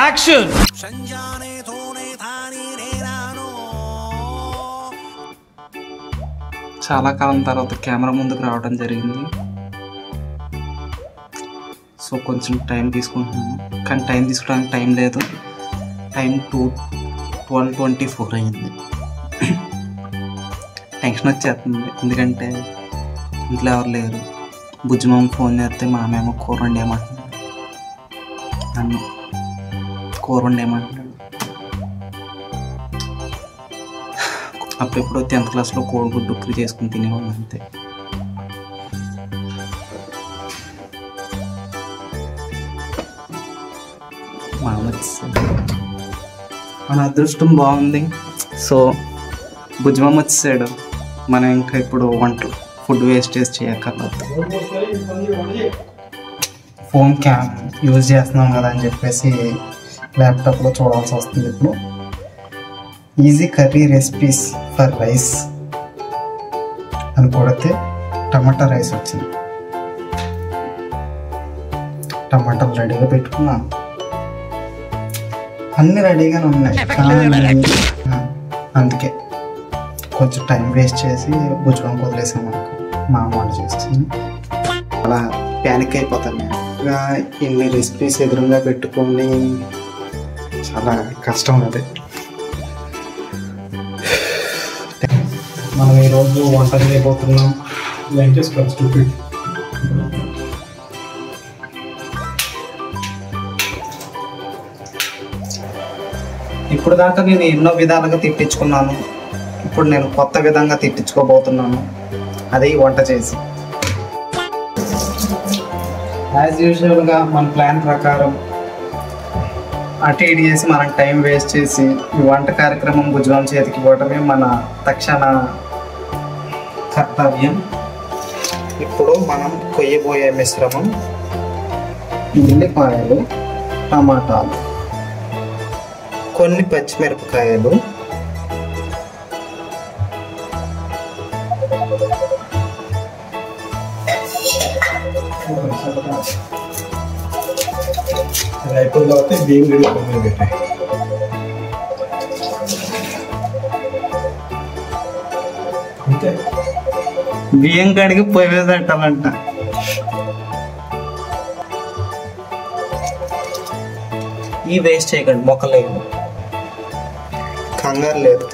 Action. చాలా కాలం తర్వాత camera ముందుకు రావడం జరిగింది. సో కొంచెం టైం తీసుకుంటున్నాను, కానీ టైం తీసుకోవడానికి టైం లేదు. టైం 12:24 అయింది. టెన్షన్ వచ్చేస్తుంది, ఎందుకంటే ఇంట్లో ఎవరు లేరు. బుజ్జిమామ ఫోన్ చేస్తే మా అమ్మేమో కూర వండేయమంటున్నాడు, నన్ను కూర వండేయమంటున్నాడు. అప్పుడెప్పుడు 10th క్లాస్లో కోడిగుడ్డు ఉక్కిరి చేసుకుని తినేవాళ్ళు అంతే. మన అదృష్టం బాగుంది. సో బుజ్జిమామ వచ్చేసాడు, మనం ఇంకా ఇప్పుడు ఫుడ్ వేస్టేజ్ చేయక్కర్లేదు. ఫోన్ క్యామ్ యూజ్ చేస్తున్నాం కదా అని చెప్పేసి ల్యాప్టాప్లో చూడాల్సి వస్తుంది. ఇప్పుడు easy curry recipes for rice అని కొడితే టమాటా రైస్ వచ్చింది. టమాటాలు రెడీగా పెట్టుకున్నాను, అన్నీ రెడీగానే ఉన్నాయి. అందుకే కొంచెం టైం వేస్ట్ చేసి బుజ్జిమామ వదిలేసాం అనుకో, మా అమ్మ వంట చేస్తుంది. అలా ప్యానిక్ అయిపోతాను నేను. ఇలా ఇన్ని రెసిపీస్ ఎదురుగా పెట్టుకొని చాలా కష్టం. అది మనం ఈరోజు వంట చేయబోతున్నాం. ఇప్పుడు దాకా నేను ఎన్నో విధాలుగా తిట్టించుకున్నాను, ఇప్పుడు నేను కొత్త విధంగా తిట్టించుకోబోతున్నాను. అది వంట చేసి యాజ్ యూజువల్గా మన ప్లాన్ ప్రకారం అటు ఇటు చేసి మనం టైం వేస్ట్ చేసి ఈ వంట కార్యక్రమం బుజ్జిమామ చేతికి ఇవ్వటమే మన తక్షణ కర్తవ్యం. ఇప్పుడు మనం కొయ్యబోయే మిశ్రమం ఉల్లిపాయలు, టమాటాలు, కొన్ని పచ్చిమిరపకాయలు, బియ్యం కాడికి పొయ్యి మీద పెట్టాలంట. ఈ వేస్ట్ చేయకండి, మొక్కలేదు, కంగారు లేదు,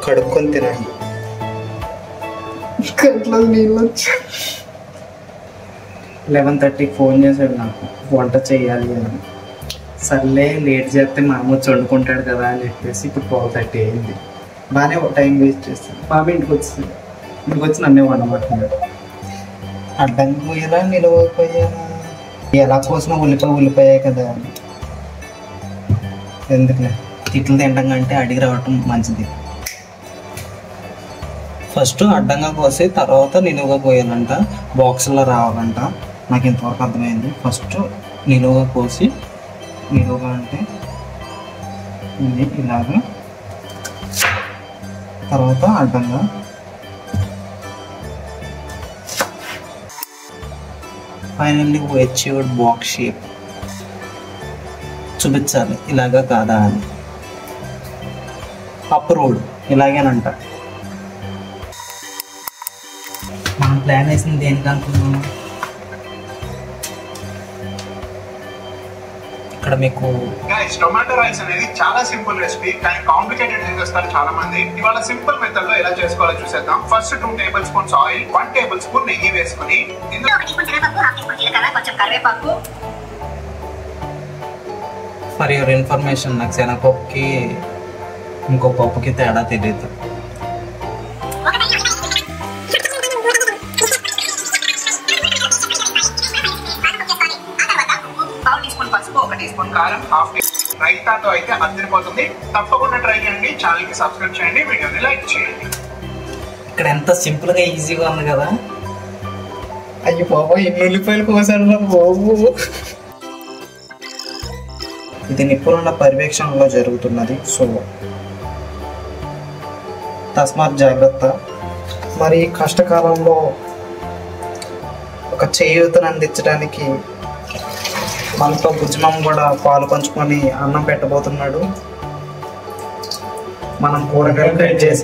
కడుక్కొని తినండి. 11:30 ఫోన్ చేశాడు నాకు, వంట చేయాలి అని. సర్లే లేట్ చేస్తే మా అమ్మ వండుకుంటాడు కదా అని చెప్పేసి ఇప్పుడు 12:30 అయింది. బాగానే టైం వేస్ట్ చేస్తాను. బాబు ఇంటికి వచ్చి నన్నే వండమంటున్నాడు. అడ్డంగా పోయారా నిలవకపోయారా, ఎలా కోసినా ఉల్లిపోయాయి కదా అని. ఎందుకులే, తిట్లు తినడం కంటే అడిగి రావటం మంచిది. ఫస్ట్ అడ్డంగా కోసి తర్వాత నిలువుగా కోయాలంట, బాక్స్లో రావాలంట. నాకు ఇంతవరకు అర్థమైంది. ఫస్ట్ నిలువుగా కోసి, నిలువుగా అంటే ఇది ఇలాగా, తర్వాత అడ్డంగా, ఫైనల్లీ అచీవ్డ్ బాక్స్ షేప్. చూపించాలి ఇలాగా కాదా అని. అప్రూవ్డ్ ఇలాగేనంట. మనం ప్లాన్ వేసింది దేనికి అనుకున్నాము? ఇక్కడ మీకు టొమాటో రైస్ అనేది చాలా సింపుల్ రెసిపీ, కానీ కాంప్లికేటెడ్ చేస్తారు చాలా మంది. ఇవాళ సింపుల్ మెథడ్ లో ఎలా చేసుకోవాలో చూసేద్దాం. First 2 table spoons oil, 1 table spoon నెయ్యి వేసుకుని ఫర్ యువర్ ఇన్ఫర్మేషన్, నాకు శనగపప్పుకి ఇంకో పప్పుకి తేడా తెలియదు. కారం, హాఫ్ టీ రైతాతో అయితే అదిరిపోతుంది. తప్పకుండా ట్రై చేయండి. ఛానల్ కి సబ్స్క్రైబ్ చేయండి, వీడియోని లైక్ చేయండి. ఇక్కడ ఎంత సింపుల్ గా ఈజీగా ఉంది కదా. అయ్యో బాబా, ఎన్ని ఉల్లిపాయలు కోసాడు బాబు. ఇది నిపుణుల పర్యవేక్షణలో జరుగుతున్నది. సో తస్మాత్ జాగ్రత్త. మరి కష్టకాలంలో ఒక చేయూతను అందించడానికి మనతో బుజ్జిమమ్మ కూడా పాలు పంచుకొని అన్నం పెట్టబోతున్నాడు. మనం కూరగాయలు కట్ చేసి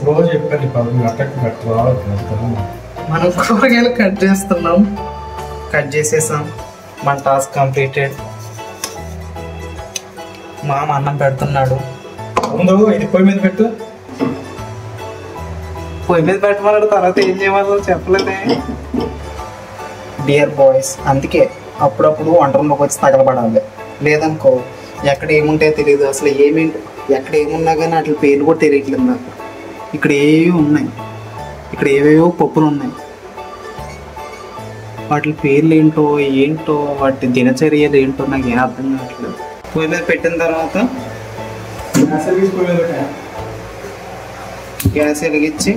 మనం కూరగాయలు కట్ చేస్తున్నాం. కట్ చేసేసాం. మన టాస్క్ కంప్లీటెడ్. మామ అన్నం పెడుతున్నాడు. ముందు ఇది పొయ్యి మీద పెట్టు. పొయ్యి మీద పెట్టమన్నాడు. తర్వాత ఏం చేయమన్నా చెప్పలేదే. డియర్ బాయ్స్, అందుకే అప్పుడప్పుడు వంట రూమ్లోకి వచ్చి తగలబడాలి. లేదనుకో ఎక్కడ ఏముంటాయో తెలియదు. అసలు ఎక్కడ ఏమున్నా కానీ వాటి పేర్లు కూడా తెలియట్లేదు నాకు. ఇక్కడ ఏవేవో ఉన్నాయి. ఇక్కడ ఏవేవో పప్పులు ఉన్నాయి. వాటి పేర్లు ఏంటో వాటి దినచర్యలు ఏంటో నాకు ఏం అర్థం కావట్లేదు. పొయ్యి మీద పెట్టిన తర్వాత గ్యాస్ వెలిగించి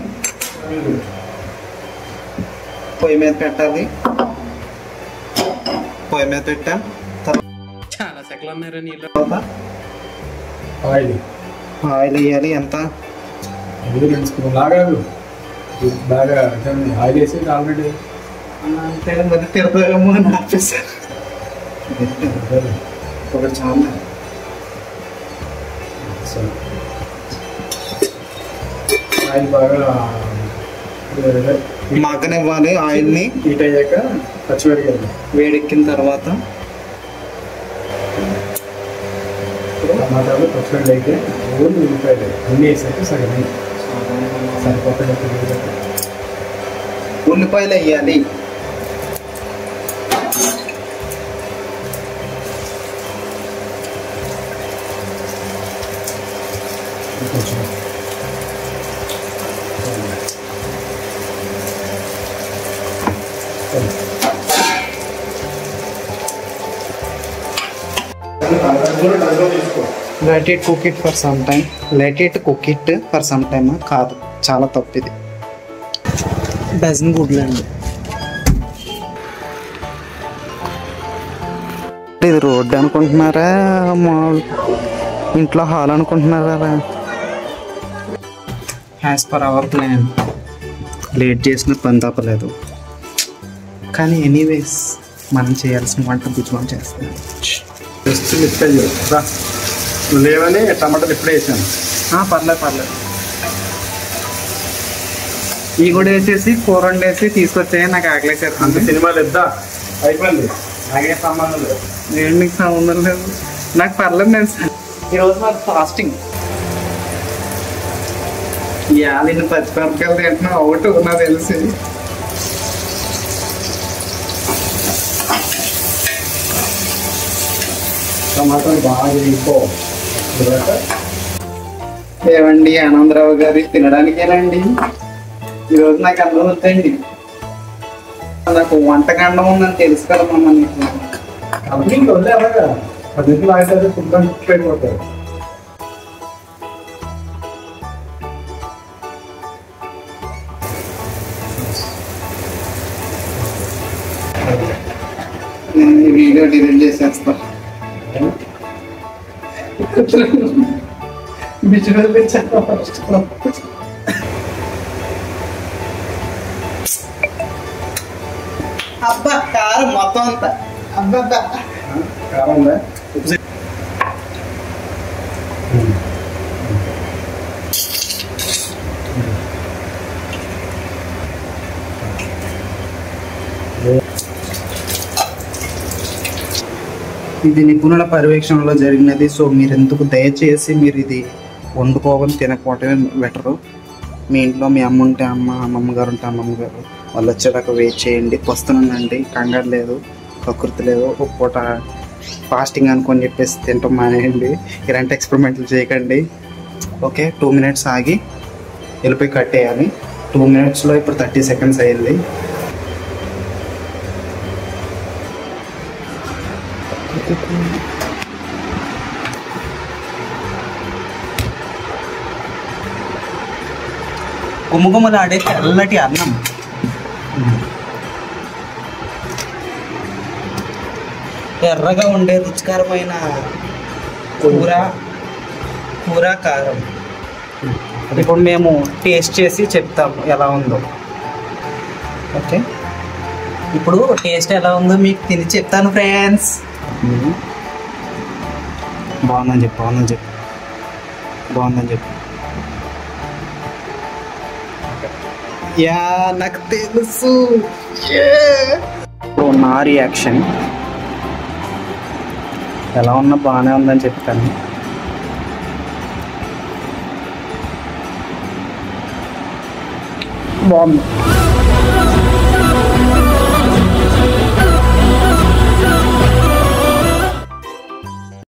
పొయ్యి మీద పెట్టాలి. పొయ్యి మీద పెట్టాం. చాలా సెకలు ఉన్నాయి. నీళ్ళు తర్వాత ఆయిల్ వేయాలి. ఎంత బాగా ఆయిల్ వేసి ఆల్రెడీ అంటే మరి తిరగేమో అని ఆపేసారు. ఒకటి చాలా ఆయిల్ బాగా మగ్గనివ్వాలి. ఆయిల్ని హీట్ అయ్యాక పచ్చిమిరపకాయలు వేడెక్కిన తర్వాత టమాటాలు పచ్చిమిరపకాయలు అయితే ఉల్లిపాయలు అన్నీ వేసాక సగం సరిపోతుంది. ఉల్లిపాయలు వేయాలి. Let it cook it for some time. Let it cook it for some time కాదు, చాలా తప్పు ఇది. డజన్ గుడ్లు అండి. ఇది రోడ్డు అనుకుంటున్నారా, మా ఇంట్లో హాల్ అనుకుంటున్నారా? As per our plan late చేసిన పని తప్పలేదు. కానీ ఎనీవేస్ మనం చేయాల్సిన వంట బుజ్జిమం చేస్తాం. జస్ట్ లిఫ్ట్ అయ్యారు లేవని టమాటాలు ఇప్పుడే వేసాను. పర్లేదు. ఇవి కూడా వేసేసి కూర వండేసి తీసుకొచ్చాయి. నాకు ఆకలేసారు. అంత సినిమాలు ఇద్దా అయిపోయింది. నాకేం సంబంధం లేదు. నేను నీకు సంబంధం లేదు. నాకు పర్లేదు. నేను ఈరోజు నాకు ఫాస్టింగ్. ఇవాళ నేను పచ్చిమిరపకాయలు తింటున్నా ఒకటి నాకు తెలిసి. టమాటాలు బాగా వేసుకో. ఏమండి ఆనందరావు గారి తినడానికేనండి. ఈరోజు నాకు అన్నం వద్దండి. నాకు వంటకాండం ఉందని తెలుసు కదా మమ్మల్ని. కంపెనీకి వదిలే అలాగా 10 నిమిషాలు ఆగితే ఫుడ్ కుక్ అయిపోతారు. నేను ఈ వీడియో డిలీట్ చేసేస్తా. విజువల్ అబ్బా కారం మొత్తం అంతా. అబ్బా కారం ఉందా? ఇది నిపుణుల పర్యవేక్షణలో జరిగినది. సో మీరు ఎందుకు దయచేసి మీరు ఇది వండుకోవాలి, తినకపోవటమే బెటరు. మీ ఇంట్లో మీ అమ్మ ఉంటే అమ్మమ్మ గారు ఉంటే అమ్మమ్మ గారు వాళ్ళు వచ్చేదాకా వెయిట్ చేయండి. వస్తున్నానండి, కంగారు లేదు, ప్రకృతి లేదు. ఒక పూట ఫాస్టింగ్ అనుకొని చెప్పేసి తింటాం మానేయండి. ఇలాంటి ఎక్స్పెరిమెంట్లు చేయకండి. ఓకే, 2 minutes ఆగి వెళ్ళిపోయి కట్టేయాలి. 2 minutesలో ఇప్పుడు 30 seconds అయ్యింది. గుమగుమలాడే తెల్లటి అన్నం. ఎర్రగా ఉండే రుచికరమైన కూర కారం. ఇప్పుడు మేము టేస్ట్ చేసి చెప్తాము ఎలా ఉందో. ఓకే, ఇప్పుడు టేస్ట్ ఎలా ఉందో మీకు తిని చెప్తాను ఫ్రెండ్స్. బాగుందని చెప్పు, బాగుందని చెప్పు, బాగుందని చెప్పు. యా నాకు తెలుసు. నా రియాక్షన్ ఎలా ఉన్నా బాగానే ఉందని చెప్తాను. బాగుంది.